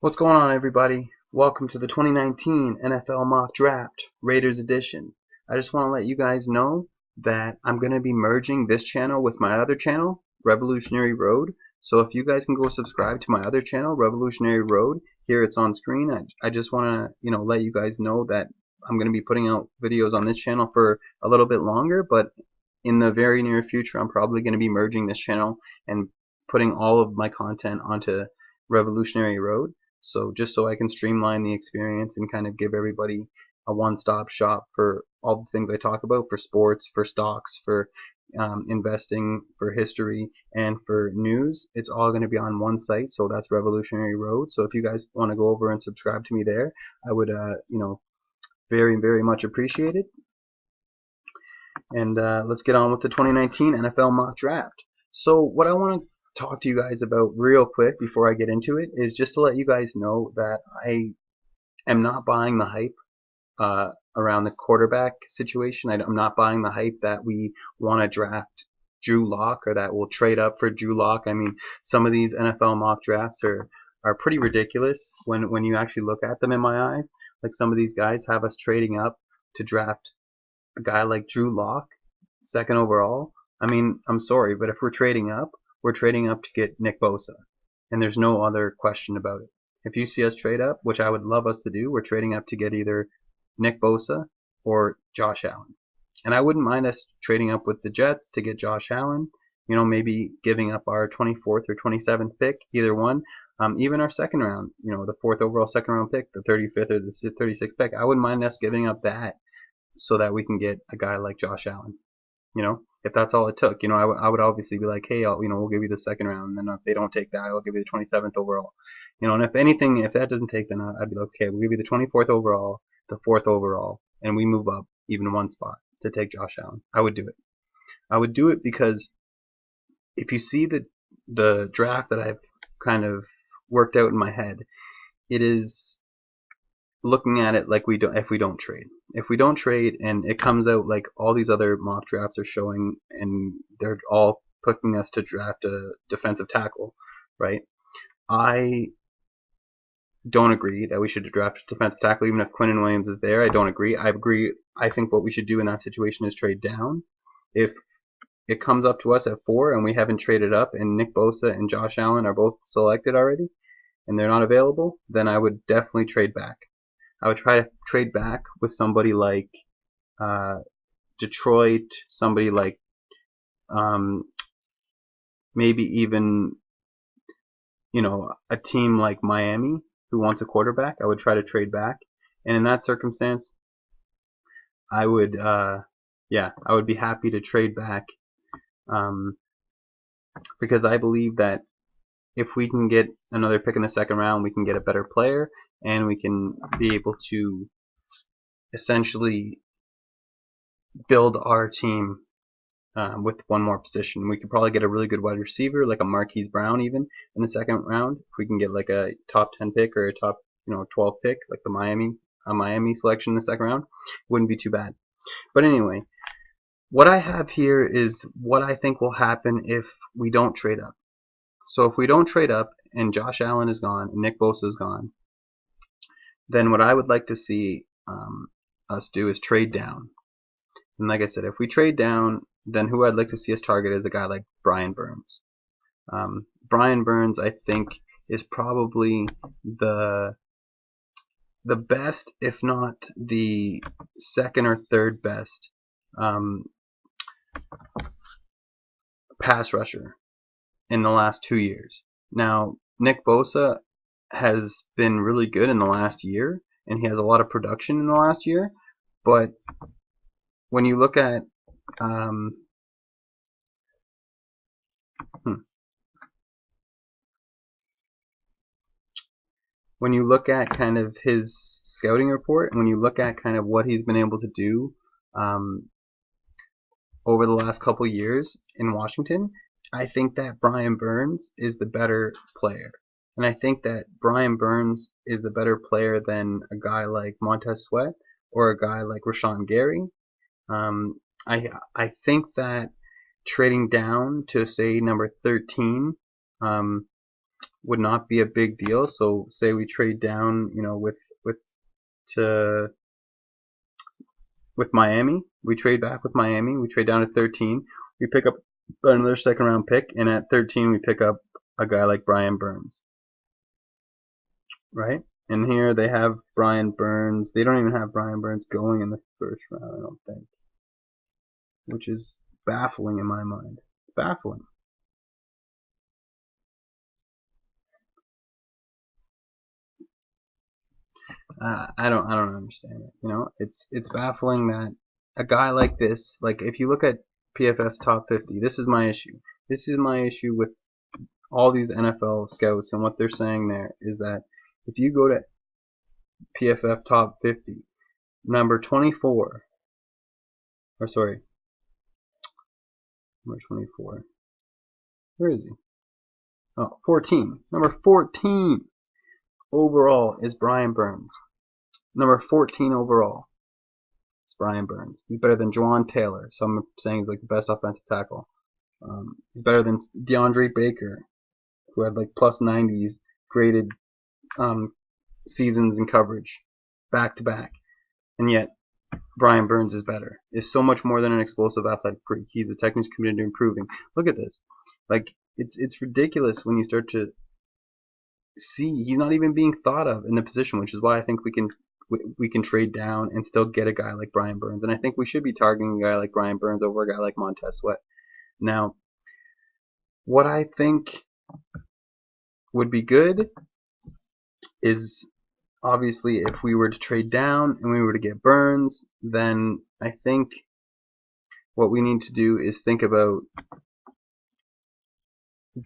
What's going on, everybody? Welcome to the 2019 NFL Mock Draft Raiders Edition. I just want to let you guys know that I'm going to be merging this channel with my other channel, Revolutionary Road. So if you guys can go subscribe to my other channel, Revolutionary Road, here it's on screen. I just want to, let you guys know that I'm going to be putting out videos on this channel for a little bit longer, but in the very near future, I'm probably going to be merging this channel and putting all of my content onto Revolutionary Road. So just so I can streamline the experience and kind of give everybody a one-stop shop for all the things I talk about, for sports, for stocks, for investing, for history, and for news. It's all going to be on one site, so that's Revolutionary Road. So if you guys want to go over and subscribe to me there, I would, very, very much appreciate it. And let's get on with the 2019 NFL Mock Draft. So what I want to talk to you guys about real quick before I get into it is just to let you guys know that I am not buying the hype around the quarterback situation. I'm not buying the hype that we want to draft Drew Lock or that we'll trade up for Drew Lock. I mean, some of these NFL mock drafts are pretty ridiculous when you actually look at them in my eyes. Like some of these guys have us trading up to draft a guy like Drew Lock, second overall. I mean, I'm sorry, but if we're trading up to get Nick Bosa, and there's no other question about it. If you see us trade up, which I would love us to do, we're trading up to get either Nick Bosa or Josh Allen. And I wouldn't mind us trading up with the Jets to get Josh Allen, maybe giving up our 24th or 27th pick, either one. Even our second round, the 4th overall second round pick, the 35th or the 36th pick, I wouldn't mind us giving up that so that we can get a guy like Josh Allen. If that's all it took, I would obviously be like, hey, we'll give you the second round, and then if they don't take that, I'll give you the 27th overall. And if anything, if that doesn't take, then I'd be like, okay, we'll give you the 24th overall, the 4th overall, and we move up even one spot to take Josh Allen. I would do it. I would do it because if you see the draft that I've kind of worked out in my head, it is looking at it like if we don't trade and it comes out like all these other mock drafts are showing and they're all picking us to draft a defensive tackle, right? I don't agree that we should draft a defensive tackle even if Quinnen Williams is there. I don't agree. I think what we should do in that situation is trade down. If it comes up to us at 4 and we haven't traded up and Nick Bosa and Josh Allen are both selected already and they're not available, then I would definitely trade back. I would try to trade back with somebody like Detroit, somebody like maybe even a team like Miami who wants a quarterback. I would try to trade back, and in that circumstance, I would be happy to trade back because I believe that if we can get another pick in the second round, we can get a better player. And we can be able to essentially build our team with one more position. We could probably get a really good wide receiver, like a Marquise Brown, even in the second round. If we can get like a top 10 pick or a top 12 pick, like the Miami selection in the second round, wouldn't be too bad. But anyway, what I have here is what I think will happen if we don't trade up. So if we don't trade up and Josh Allen is gone and Nick Bosa is gone, then what I would like to see us do is trade down. And like I said, if we trade down, then who I'd like to see us target is a guy like Brian Burns. Brian Burns, I think, is probably the best, if not the second or third best pass rusher in the last 2 years. Now, Nick Bosa has been really good in the last year, and he has a lot of production in the last year, but when you look at when you look at kind of his scouting report, and when you look at kind of what he's been able to do over the last couple years in Washington, I think that Brian Burns is the better player. And I think that Brian Burns is the better player than a guy like Montez Sweat or a guy like Rashawn Gary. I think that trading down to say number 13 would not be a big deal. So say we trade down, you know, with Miami, we trade back with Miami, we trade down to 13, we pick up another second round pick, and at 13 we pick up a guy like Brian Burns, right? And here they have Brian Burns. They don't even have Brian Burns going in the first round, I don't think, which is baffling in my mind. It's baffling. I don't understand it. You know, it's baffling that a guy like this, like if you look at PFF's top 50, this is my issue. This is my issue with all these NFL scouts, and what they're saying there is that if you go to PFF top 50, number 24, or sorry, number 24, where is he? Oh, 14. Number 14 overall is Brian Burns. Number 14 overall is Brian Burns. He's better than Juwan Taylor, so I'm saying he's like the best offensive tackle. He's better than DeAndre Baker, who had like plus 90s graded seasons in coverage back to back, and yet Brian Burns is better. Is so much more than an explosive athletic freak. He's a technician committed to improving. Look at this. Like it's ridiculous when you start to see he's not even being thought of in the position, which is why I think we can trade down and still get a guy like Brian Burns. And I think we should be targeting a guy like Brian Burns over a guy like Montez Sweat. Now, what I think would be good is obviously if we were to trade down and we were to get Burns, then I think what we need to do is think about,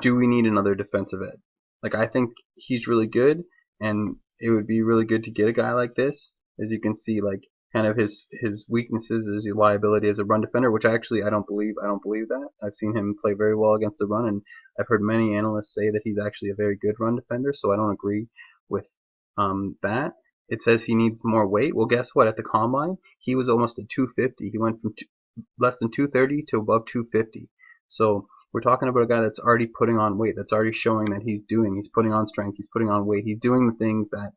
do we need another defensive end? Like, I think he's really good, and it would be really good to get a guy like this. As you can see, like kind of his weaknesses is his liability as a run defender, which actually I don't believe that. I've seen him play very well against the run, and I've heard many analysts say that he's actually a very good run defender, so I don't agree with that. It says he needs more weight. Well, guess what? At the combine, he was almost at 250. He went from less than 230 to above 250. So we're talking about a guy that's already putting on weight, that's already showing that he's putting on strength, he's putting on weight, he's doing the things that,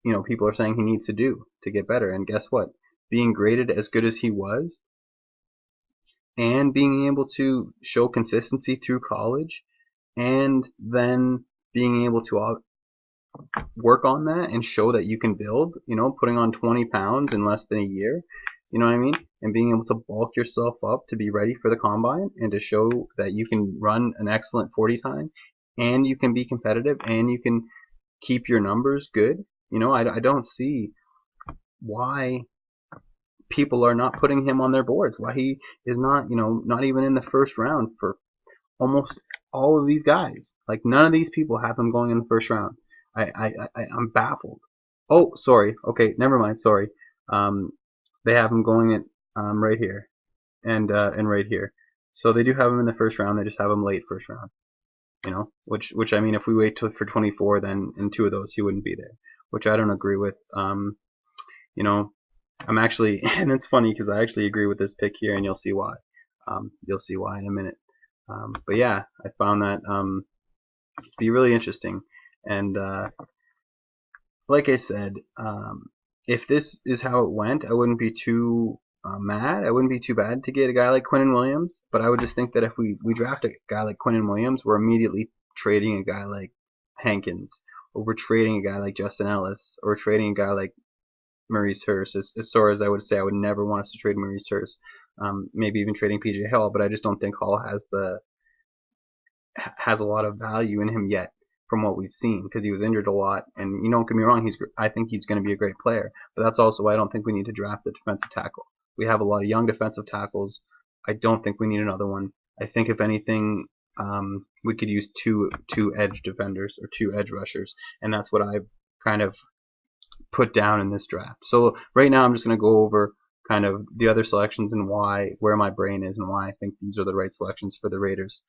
you know, people are saying he needs to do to get better. And guess what? Being graded as good as he was, and being able to show consistency through college, and then being able to work on that and show that you can build, you know, putting on 20 pounds in less than a year, you know what I mean? And being able to bulk yourself up to be ready for the combine and to show that you can run an excellent 40 time, and you can be competitive, and you can keep your numbers good. You know, I don't see why people are not putting him on their boards, why he is not, you know, not even in the first round for almost all of these guys. Like, none of these people have him going in the first round. I'm baffled. Oh, sorry. Okay, never mind. Sorry. They have him going at right here and right here. So they do have him in the first round. They just have him late first round. You know, which I mean, if we wait for 24, then in 2 of those he wouldn't be there, which I don't agree with. You know, I'm actually, and it's funny because I actually agree with this pick here, and you'll see why. You'll see why in a minute. But yeah, I found that to be really interesting. And like I said, if this is how it went, I wouldn't be too mad. I wouldn't be too bad to get a guy like Quinnen Williams. But I would just think that if we draft a guy like Quinnen Williams, we're immediately trading a guy like Hankins, or we're trading a guy like Justin Ellis, or we're trading a guy like Maurice Hurst. As sore as I would say, I would never want us to trade Maurice Hurst. Maybe even trading PJ Hall, but I just don't think Hall has a lot of value in him yet from what we've seen, because he was injured a lot. And you don't get me wrong, I think he's going to be a great player, but that's also why I don't think we need to draft a defensive tackle. We have a lot of young defensive tackles. I don't think we need another one. I think if anything, we could use two edge defenders or 2 edge rushers, and that's what I've kind of put down in this draft. So right now I'm just going to go over kind of the other selections and where my brain is and why I think these are the right selections for the Raiders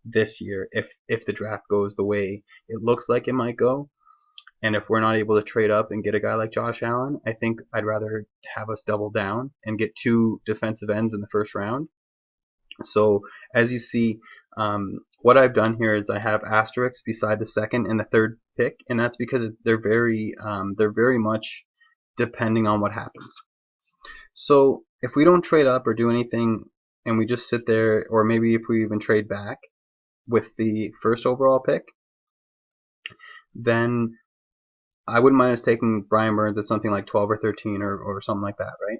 this year, if the draft goes the way it looks like it might go. And if we're not able to trade up and get a guy like Josh Allen, I think I'd rather have us double down and get 2 defensive ends in the first round. So as you see, what I've done here is I have asterisks beside the second and the third pick, and that's because they're very much depending on what happens. So if we don't trade up or do anything, and we just sit there, or maybe if we even trade back with the first overall pick, then I wouldn't mind us taking Brian Burns at something like 12 or 13 or something like that, right?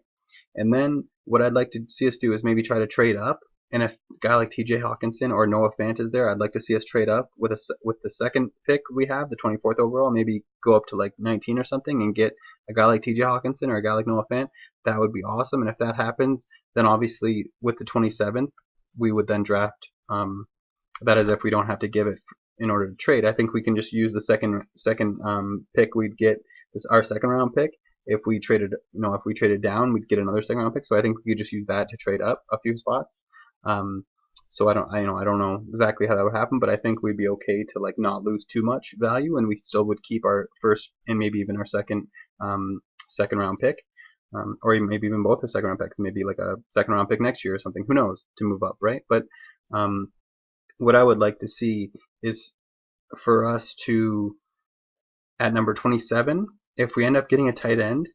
And then what I'd like to see us do is maybe try to trade up. And if a guy like T.J. Hawkinson or Noah Fant is there, I'd like to see us trade up with the second pick we have, the 24th overall, maybe go up to like 19 or something and get a guy like T.J. Hawkinson or a guy like Noah Fant. That would be awesome. And if that happens, then obviously with the 27th, we would then draft. That is if we don't have to give it in order to trade. I think we can just use the second pick we'd get, our second round pick. If we traded down, we'd get another second round pick. So I think we could just use that to trade up a few spots. So I don't know exactly how that would happen, but I think we'd be okay to like not lose too much value, and we still would keep our first and maybe even our second round pick, or maybe even both our second round picks, maybe like a second round pick next year or something. Who knows, to move up, right? But what I would like to see is for us to, at number 27, if we end up getting a tight end,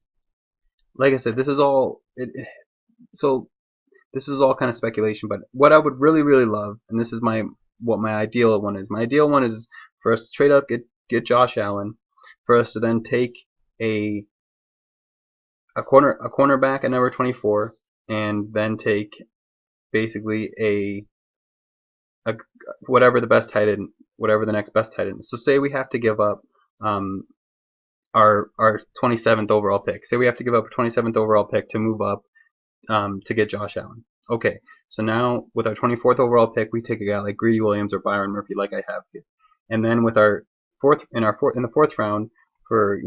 like I said, this is all this is all kind of speculation, but what I would really, really love, and this is what my ideal one is. My ideal one is for us to trade up, get Josh Allen, for us to then take a cornerback at number 24, and then take basically a whatever the best tight end, whatever the next best tight end is. So say we have to give up our 27th overall pick. Say we have to give up a 27th overall pick to move up to get Josh Allen. Okay, so now with our 24th overall pick, we take a guy like Greedy Williams or Byron Murphy, like I have here. And then with our in the fourth round for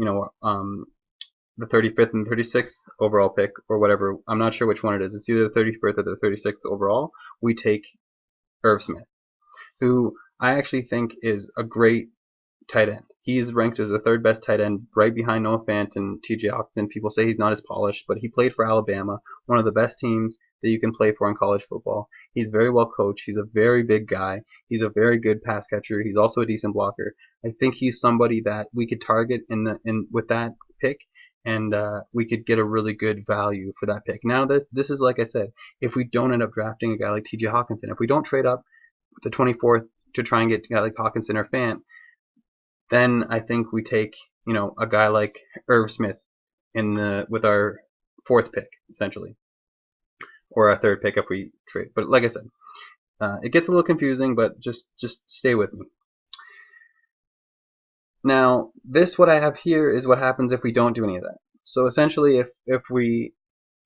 the 35th and 36th overall pick or whatever, I'm not sure which one it is. It's either the 35th or the 36th overall. We take Irv Smith, who I actually think is a great tight end. He's ranked as the third best tight end, right behind Noah Fant and T.J. Hawkinson. People say he's not as polished, but he played for Alabama, one of the best teams that you can play for in college football. He's very well coached. He's a very big guy. He's a very good pass catcher. He's also a decent blocker. I think he's somebody that we could target with that pick, and we could get a really good value for that pick. Now, this is, like I said, if we don't end up drafting a guy like T.J. Hawkinson, if we don't trade up the 24th to try and get a guy like Hawkinson or Fant, then I think we take, a guy like Irv Smith with our fourth pick, essentially, or our third pick if we trade. But like I said, it gets a little confusing, but just stay with me. Now, what I have here is what happens if we don't do any of that. So essentially, if we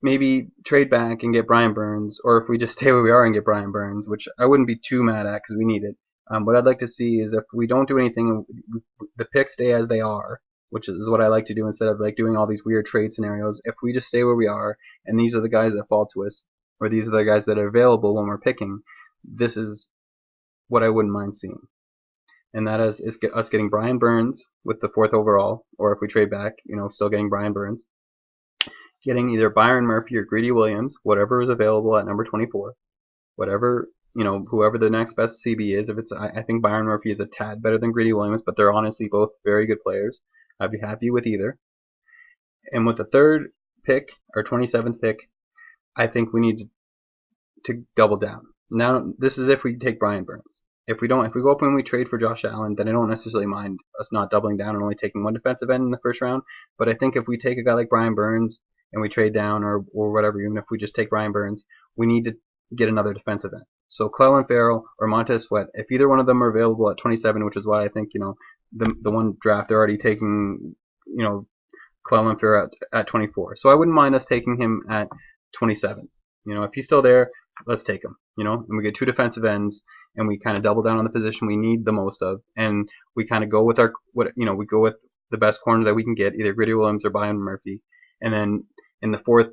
maybe trade back and get Brian Burns, or if we just stay where we are and get Brian Burns, which I wouldn't be too mad at because we need it. What I'd like to see is if we don't do anything, the picks stay as they are, which is what I like to do instead of like doing all these weird trade scenarios. If we just stay where we are, and these are the guys that fall to us, or these are the guys that are available when we're picking, this is what I wouldn't mind seeing. And that is us getting Brian Burns with the 4th overall, or if we trade back, still getting Brian Burns. Getting either Byron Murphy or Greedy Williams, whatever is available at number 24, whatever. Whoever the next best CB is, I think Byron Murphy is a tad better than Greedy Williams, but they're honestly both very good players. I'd be happy with either. And with the 3rd pick, or 27th pick, I think we need to double down. Now, this is if we take Brian Burns. If we go up and we trade for Josh Allen, then I don't necessarily mind us not doubling down and only taking one defensive end in the first round. But I think if we take a guy like Brian Burns and we trade down or whatever, even if we just take Brian Burns, we need to get another defensive end. So Clelin Ferrell or Montez Sweat, if either one of them are available at 27, which is why I think, the one draft they're already taking, Clelin Ferrell at 24. So I wouldn't mind us taking him at 27. If he's still there, let's take him. And we get 2 defensive ends, and we kind of double down on the position we need the most of, and we kind of go with we go with the best corner that we can get, either Greedy Williams or Byron Murphy, and then in the 4th,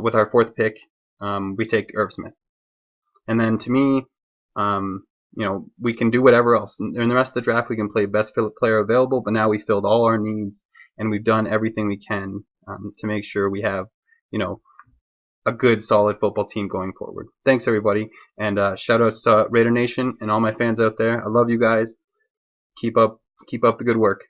with our 4th pick, we take Irv Smith. And then to me, we can do whatever else. In the rest of the draft, we can play best player available, but now we filled all our needs, and we've done everything we can to make sure we have, a good, solid football team going forward. Thanks, everybody, and shout outs to Raider Nation and all my fans out there. I love you guys. Keep up the good work.